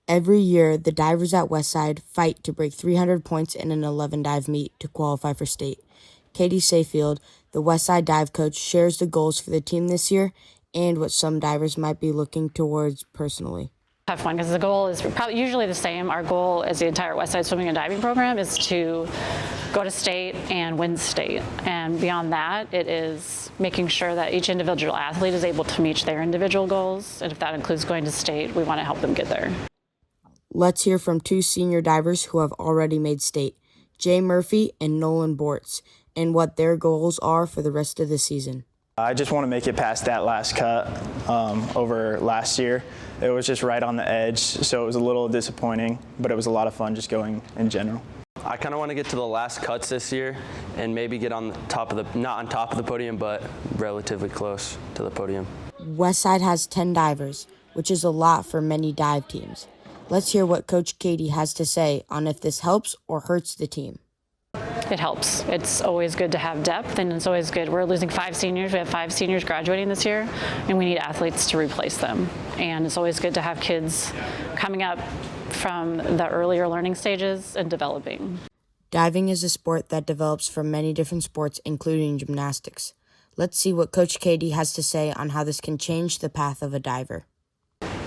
Every year, the divers at Westside fight to break 300 points in an 11-dive meet to qualify for state. Katie Sayfield, the Westside dive coach, shares the goals for the team this year and what some divers might be looking towards personally. Have fun, because the goal is probably usually the same. Our goal as the entire Westside swimming and diving program is to go to state and win state. And beyond that, it is making sure that each individual athlete is able to meet their individual goals. And if that includes going to state, we want to help them get there. Let's hear from two senior divers who have already made state, Jay Murphy and Nolan Bortz, and what their goals are for the rest of the season. I just want to make it past that last cut over last year. It was just right on the edge, so it was a little disappointing, but it was a lot of fun just going in general. I kind of want to get to the last cuts this year and maybe get on the top of the, not on top of the podium, but relatively close to the podium. Westside has 10 divers, which is a lot for many dive teams. Let's hear what Coach Katie has to say on if this helps or hurts the team. It helps. It's always good to have depth, and it's always good. We're losing 5 seniors. We have 5 seniors graduating this year, and we need athletes to replace them. And it's always good to have kids coming up from the earlier learning stages and developing. Diving is a sport that develops from many different sports, including gymnastics. Let's see what Coach Katie has to say on how this can change the path of a diver.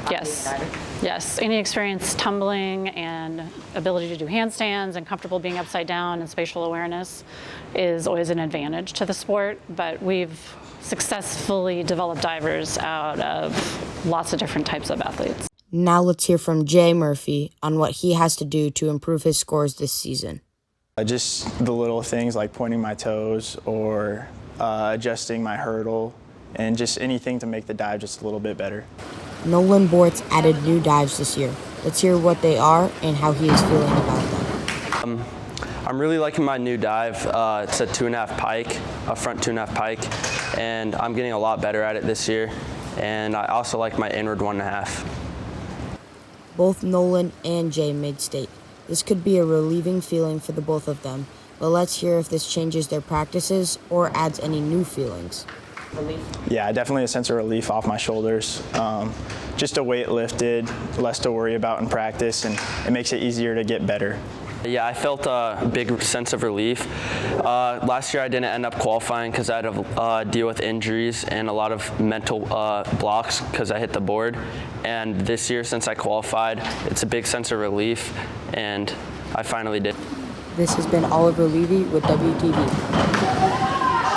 Yes. Any experience tumbling and ability to do handstands and comfortable being upside down and spatial awareness is always an advantage to the sport, but we've successfully developed divers out of lots of different types of athletes. Now let's hear from Jay Murphy on what he has to do to improve his scores this season. Just the little things like pointing my toes or adjusting my hurdle and just anything to make the dive just a little bit better. Nolan Bortz added new dives this year. Let's hear what they are and how he is feeling about them. I'm really liking my new dive. It's a 2.5 pike, a front 2.5 pike, and I'm getting a lot better at it this year. And I also like my inward 1.5. Both Nolan and Jay made state. This could be a relieving feeling for the both of them, but let's hear if this changes their practices or adds any new feelings. Relief. Yeah, definitely a sense of relief off my shoulders. Just a weight lifted, less to worry about in practice, and it makes it easier to get better. Yeah, I felt a big sense of relief. Last year I didn't end up qualifying because I had to deal with injuries and a lot of mental blocks because I hit the board. And this year, since I qualified, it's a big sense of relief, and I finally did. This has been Oliver Levy with WTV.